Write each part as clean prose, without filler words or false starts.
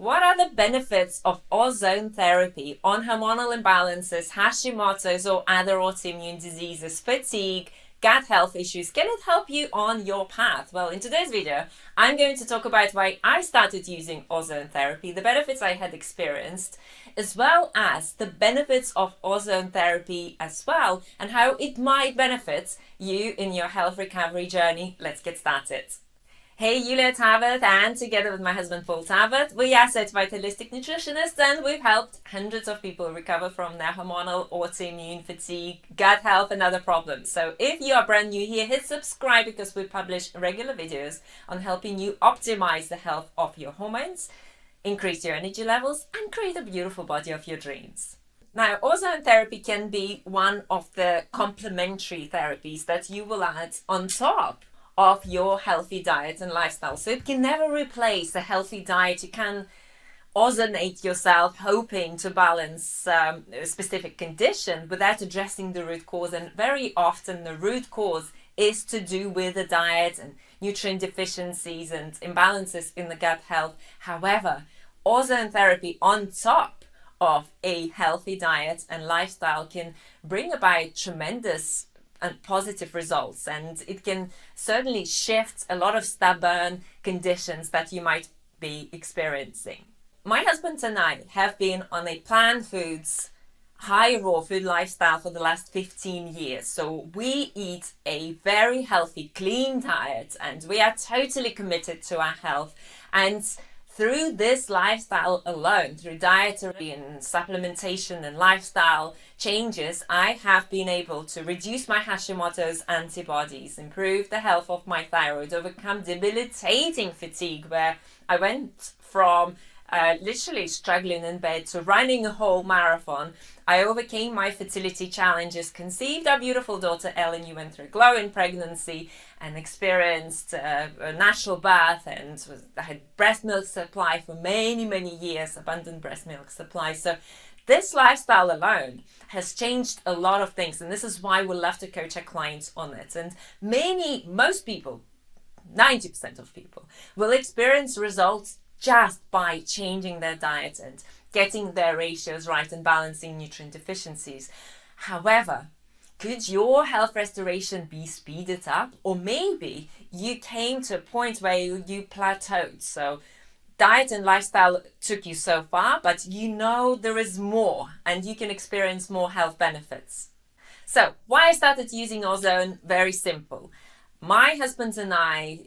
What are the benefits of ozone therapy on hormonal imbalances, Hashimoto's or other autoimmune diseases, fatigue, gut health issues? Can it help you on your path? Well, in today's video, I'm going to talk about why I started using ozone therapy, the benefits I had experienced, as well as the benefits of ozone therapy as well, and how it might benefit you in your health recovery journey. Let's get started. Hey, Julia Thyroid, and together with my husband Paul Thyroid, we are certified holistic nutritionists, and we've helped hundreds of people recover from their hormonal, autoimmune, fatigue, gut health and other problems. So if you are brand new here, hit subscribe because we publish regular videos on helping you optimize the health of your hormones, increase your energy levels and create a beautiful body of your dreams. Now, ozone therapy can be one of the complementary therapies that you will add on top of your healthy diet and lifestyle. So it can never replace a healthy diet. You can ozonate yourself hoping to balance a specific condition without addressing the root cause. And very often the root cause is to do with the diet and nutrient deficiencies and imbalances in the gut health. However, ozone therapy on top of a healthy diet and lifestyle can bring about tremendous and positive results, and it can certainly shift a lot of stubborn conditions that you might be experiencing. My husband and I have been on a plant foods, high raw food lifestyle for the last 15 years. So we eat a very healthy, clean diet, and we are totally committed to our health. And through this lifestyle alone, through dietary and supplementation and lifestyle changes, I have been able to reduce my Hashimoto's antibodies, improve the health of my thyroid, overcome debilitating fatigue, where I went from literally struggling in bed to running a whole marathon. I overcame my fertility challenges, conceived our beautiful daughter Ellen. You went through a glowing pregnancy and experienced a natural birth, and I had breast milk supply for many years, abundant breast milk supply. So this lifestyle alone has changed a lot of things, and this is why we love to coach our clients on it. And most people, 90% of people, will experience results just by changing their diet and getting their ratios right and balancing nutrient deficiencies. However, could your health restoration be speeded up? Or maybe you came to a point where you plateaued. So diet and lifestyle took you so far, but you know there is more and you can experience more health benefits. So why I started using ozone? Very simple. My husband and I,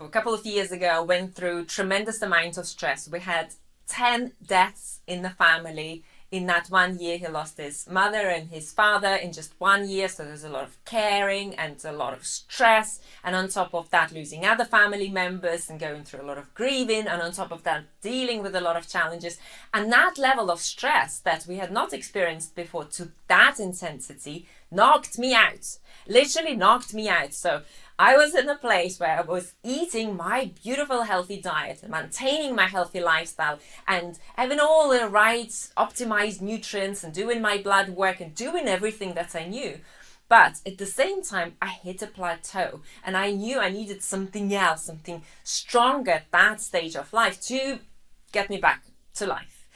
a couple of years ago, went through tremendous amount of stress. We had 10 deaths in the family. In that 1 year, he lost his mother and his father in just 1 year. So there's a lot of caring and a lot of stress. And on top of that, losing other family members and going through a lot of grieving. And on top of that, dealing with a lot of challenges. And that level of stress that we had not experienced before to that intensity knocked me out. Literally knocked me out. So I was in a place where I was eating my beautiful healthy diet and maintaining my healthy lifestyle and having all the right optimized nutrients and doing my blood work and doing everything that I knew. But at the same time, I hit a plateau and I knew I needed something else, something stronger at that stage of life to get me back to life.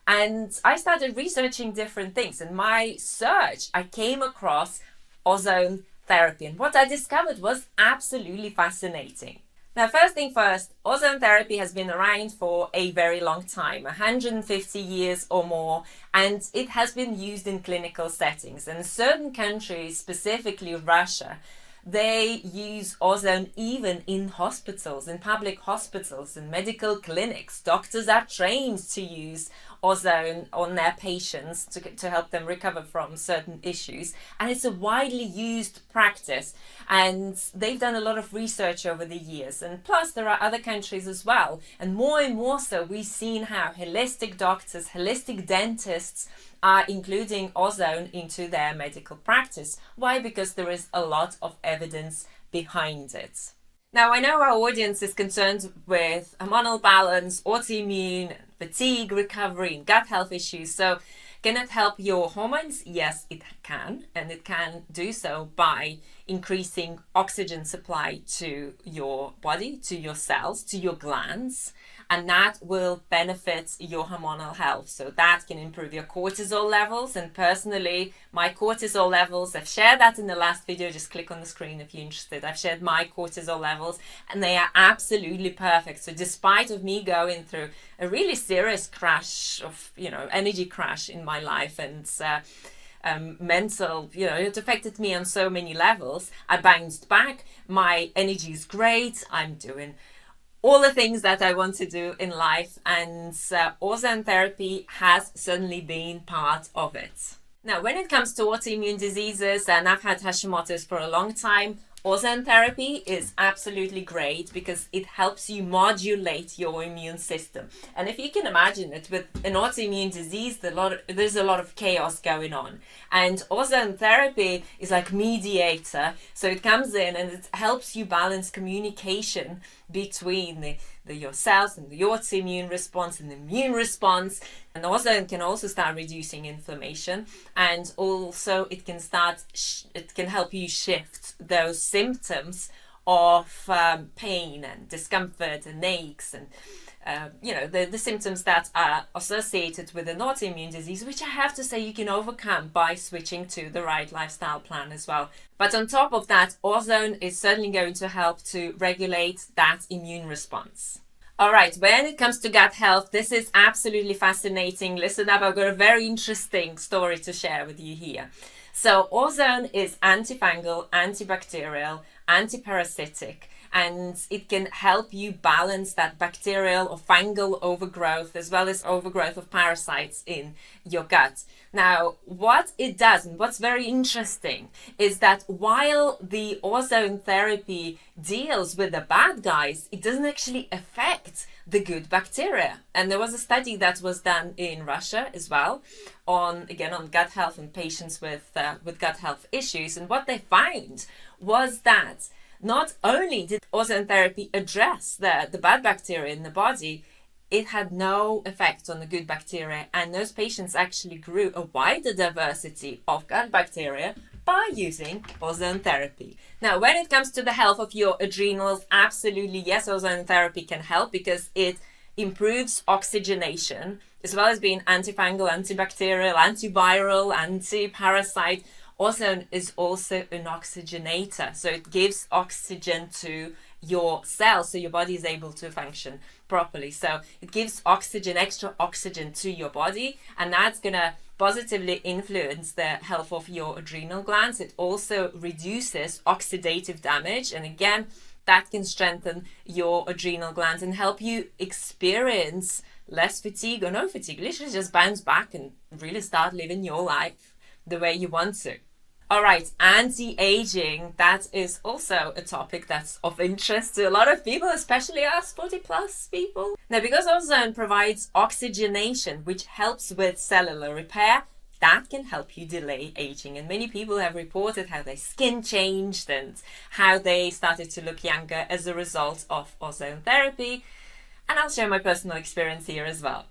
And I started researching different things. In my search, I came across ozone therapy, and what I discovered was absolutely fascinating. Now, first thing first, ozone therapy has been around for a very long time, 150 years or more, and it has been used in clinical settings. And in certain countries, specifically Russia, they use ozone even in hospitals, in public hospitals, in medical clinics. Doctors are trained to use ozone on their patients to help them recover from certain issues. And it's a widely used practice. And they've done a lot of research over the years. And plus, there are other countries as well. And more so, we've seen how holistic doctors, holistic dentists are including ozone into their medical practice. Why? Because there is a lot of evidence behind it. Now, I know our audience is concerned with hormonal balance, autoimmune, fatigue, recovery, and gut health issues. So can it help your hormones? Yes, it can. And it can do so by increasing oxygen supply to your body, to your cells, to your glands. and that will benefit your hormonal health. So that can improve your cortisol levels. And personally, my cortisol levels, I've shared that in the last video. Just click on the screen if you're interested. I've shared my cortisol levels and they are absolutely perfect. So despite of me going through a really serious crash of, energy crash in my life and mental, it affected me on so many levels, I bounced back. My energy is great. I'm doing all the things that I want to do in life, and ozone therapy has certainly been part of it. Now, when it comes to autoimmune diseases, and I've had Hashimoto's for a long time, ozone therapy is absolutely great because it helps you modulate your immune system. And if you can imagine it, with an autoimmune disease, there's a lot of chaos going on. And ozone therapy is like mediator. So it comes in and it helps you balance communication between your cells and the autoimmune response and the immune response. And ozone can also start reducing inflammation, and also it can help you shift those symptoms of pain and discomfort and aches and the symptoms that are associated with an autoimmune disease, which I have to say you can overcome by switching to the right lifestyle plan as well. But on top of that, ozone is certainly going to help to regulate that immune response. All right, when it comes to gut health, this is absolutely fascinating. Listen up, I've got a very interesting story to share with you here. So ozone is antifungal, antibacterial, antiparasitic, and it can help you balance that bacterial or fungal overgrowth as well as overgrowth of parasites in your gut. Now, what it does, and what's very interesting, is that while the ozone therapy deals with the bad guys, it doesn't actually affect the good bacteria. And there was a study that was done in Russia as well on gut health and patients with gut health issues. And what they found was that not only did ozone therapy address the bad bacteria in the body, it had no effect on the good bacteria, and those patients actually grew a wider diversity of gut bacteria by using ozone therapy. Now, when it comes to the health of your adrenals, absolutely yes, ozone therapy can help because it improves oxygenation as well as being antifungal, antibacterial, antiviral, anti-parasite. Ozone is also an oxygenator, so it gives oxygen to your cells so your body is able to function properly. So it gives oxygen, extra oxygen to your body, and that's going to positively influence the health of your adrenal glands. It also reduces oxidative damage, and again, that can strengthen your adrenal glands and help you experience less fatigue or no fatigue. Literally just bounce back and really start living your life the way you want to. All right, anti-aging, that is also a topic that's of interest to a lot of people, especially us 40 plus people. Now, because ozone provides oxygenation, which helps with cellular repair, that can help you delay aging. And many people have reported how their skin changed and how they started to look younger as a result of ozone therapy. And I'll share my personal experience here as well.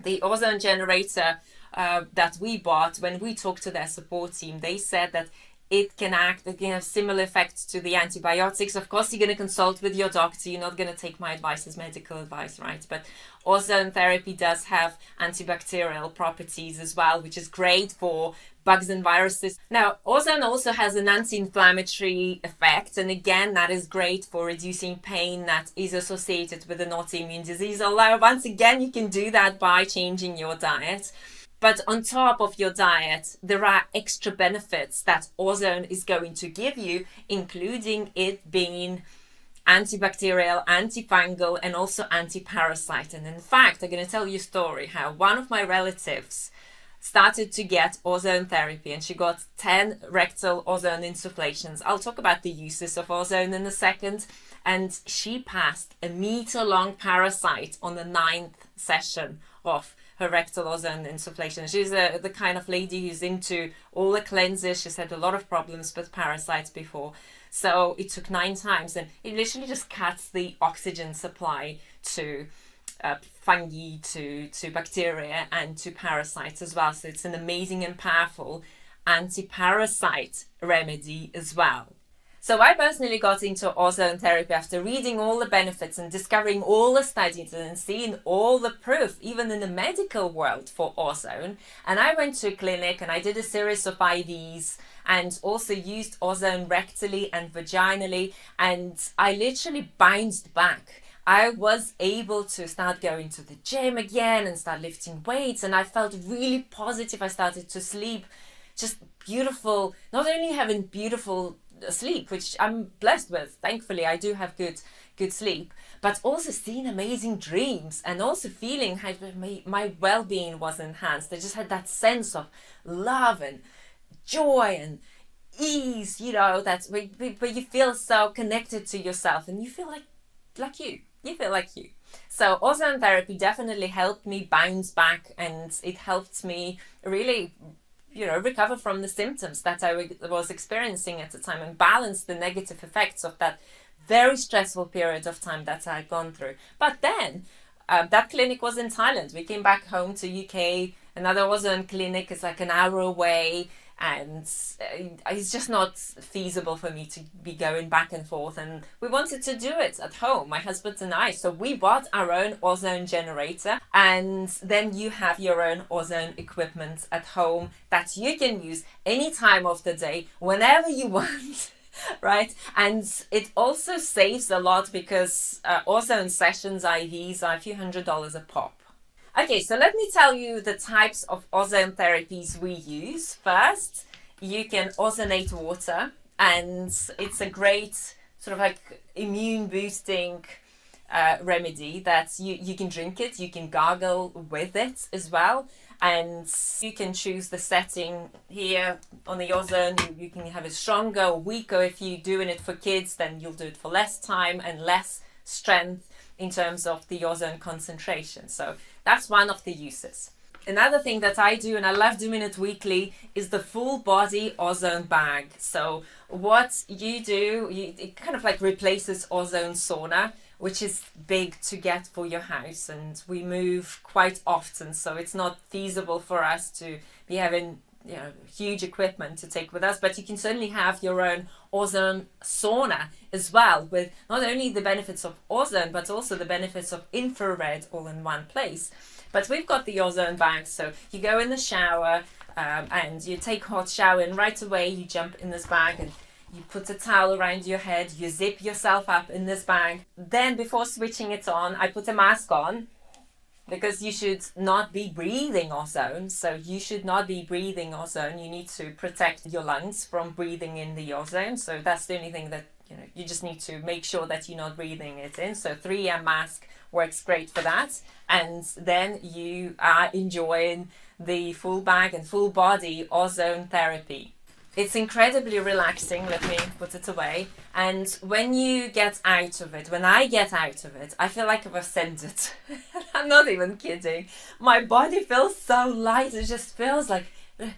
The ozone generator that we bought, when we talked to their support team, they said that it can have similar effects to the antibiotics. Of course, you're going to consult with your doctor. You're not going to take my advice as medical advice, right? But ozone therapy does have antibacterial properties as well, which is great for bugs and viruses. Now, ozone also has an anti-inflammatory effect. And again, that is great for reducing pain that is associated with an autoimmune disease. Although, once again, you can do that by changing your diet. But on top of your diet, there are extra benefits that ozone is going to give you, including it being antibacterial, antifungal, and also anti-parasite. And in fact, I'm going to tell you a story how one of my relatives started to get ozone therapy and she got 10 rectal ozone insufflations. I'll talk about the uses of ozone in a second. And she passed a meter-long parasite on the 9th session of her rectal ozone insufflation. She's the kind of lady who's into all the cleanses. She's had a lot of problems with parasites before. So it took 9 times, and it literally just cuts the oxygen supply to fungi, to bacteria, and to parasites as well. So it's an amazing and powerful anti-parasite remedy as well. So I personally got into ozone therapy after reading all the benefits and discovering all the studies and seeing all the proof, even in the medical world, for ozone. And I went to a clinic and I did a series of IVs and also used ozone rectally and vaginally. And I literally bounced back. I was able to start going to the gym again and start lifting weights, and I felt really positive. I started to sleep just beautiful, not only having beautiful sleep, which I'm blessed with, thankfully I do have good sleep, but also seeing amazing dreams and also feeling how my well-being was enhanced. I just had that sense of love and joy and ease, that's where you feel so connected to yourself and you feel like you feel like you. So ozone therapy definitely helped me bounce back, and it helped me really recover from the symptoms that I was experiencing at the time and balance the negative effects of that very stressful period of time that I'd gone through. But then that clinic was in Thailand. We came back home to UK. Another ozone clinic is like an hour away, and it's just not feasible for me to be going back and forth, and we wanted to do it at home, my husband and I. So we bought our own ozone generator, and then you have your own ozone equipment at home that you can use any time of the day, whenever you want. Right? And it also saves a lot because ozone sessions, IVs, are a few $100s a pop. Okay, so let me tell you the types of ozone therapies we use. First, you can ozonate water, and it's a great sort of like immune boosting remedy that you can drink it, you can gargle with it as well, and you can choose the setting here on the ozone. You can have it stronger or weaker. If you're doing it for kids, then you'll do it for less time and less strength in terms of the ozone concentration. So that's one of the uses. Another thing that I do, and I love doing it weekly, is the full body ozone bag. So what you do, it kind of like replaces ozone sauna, which is big to get for your house, and we move quite often, so it's not feasible for us to be having huge equipment to take with us. But you can certainly have your own ozone sauna as well, with not only the benefits of ozone but also the benefits of infrared all in one place. But we've got the ozone bag, so you go in the shower and you take a hot shower, and right away you jump in this bag and you put a towel around your head, you zip yourself up in this bag. Then before switching it on, I put a mask on, because you should not be breathing ozone. So you should not be breathing ozone. You need to protect your lungs from breathing in the ozone. So that's the only thing that, you just need to make sure that you're not breathing it in. So 3M mask works great for that. And then you are enjoying the full bag and full body ozone therapy. It's incredibly relaxing. Let me put it away. And when you get out of it, when I get out of it, I feel like I've ascended. I'm not even kidding. My body feels so light. It just feels like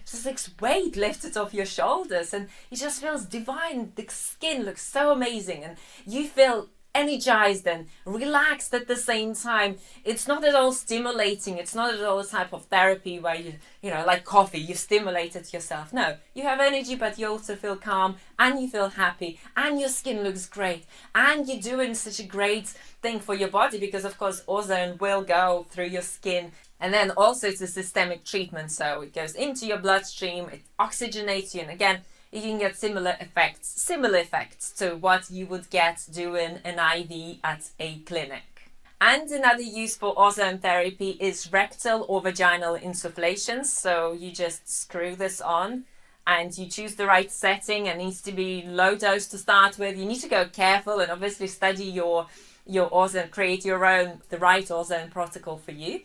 just like weight lifted off your shoulders, and it just feels divine. The skin looks so amazing, and you feel energized and relaxed at the same time. It's not at all stimulating. It's not at all a type of therapy where you like coffee, you stimulate it yourself. No, you have energy, but you also feel calm, and you feel happy, and your skin looks great, and you're doing such a great thing for your body, because of course ozone will go through your skin. And then also it's a systemic treatment, so it goes into your bloodstream, it oxygenates you, and again, you can get similar effects to what you would get doing an IV at a clinic. And another use for ozone therapy is rectal or vaginal insufflations. So you just screw this on and you choose the right setting. It needs to be low dose to start with. You need to go careful and obviously study your ozone, create the right ozone protocol for you.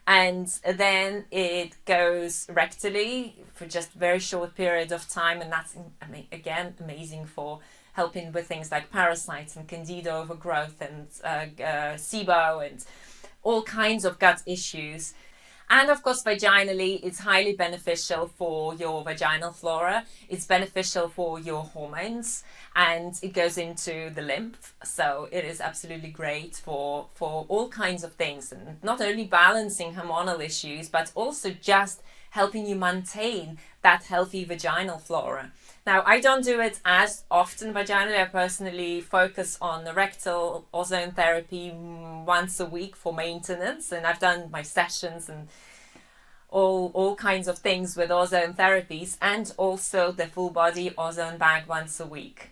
And then it goes rectally for just a very short period of time, and that's again amazing for helping with things like parasites and candida overgrowth and SIBO and all kinds of gut issues. And of course, vaginally, it's highly beneficial for your vaginal flora. It's beneficial for your hormones, and it goes into the lymph. So it is absolutely great for all kinds of things, and not only balancing hormonal issues, but also just helping you maintain that healthy vaginal flora. Now, I don't do it as often vaginally. I personally focus on the rectal ozone therapy once a week for maintenance, and I've done my sessions and all kinds of things with ozone therapies, and also the full body ozone bag once a week.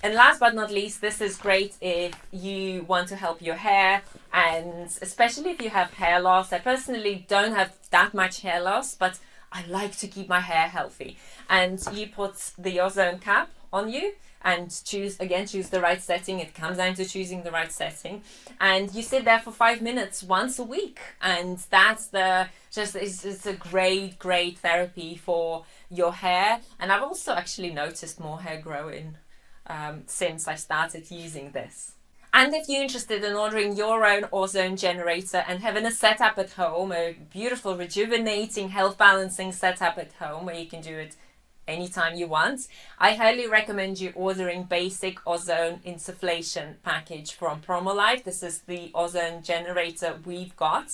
And last but not least, this is great if you want to help your hair, and especially if you have hair loss. I personally don't have that much hair loss, but I like to keep my hair healthy. And you put the ozone cap on you and choose the right setting. It comes down to choosing the right setting. And you sit there for 5 minutes once a week. And that's it's a great therapy for your hair. And I've also actually noticed more hair growing since I started using this. And if you're interested in ordering your own ozone generator and having a setup at home, a beautiful rejuvenating health balancing setup at home where you can do it anytime you want, I highly recommend you ordering basic ozone insufflation package from Promolife. This is the ozone generator we've got.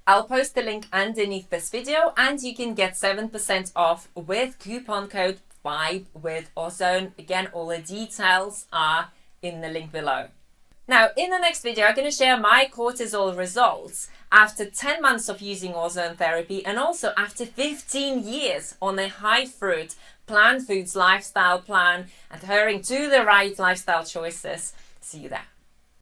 I'll post the link underneath this video, and you can get 7% off with coupon code VIBE with Ozone. Again, all the details are in the link below. Now, in the next video, I'm going to share my cortisol results after 10 months of using ozone therapy, and also after 15 years on a high fruit, plant foods lifestyle plan, adhering to the right lifestyle choices. See you there.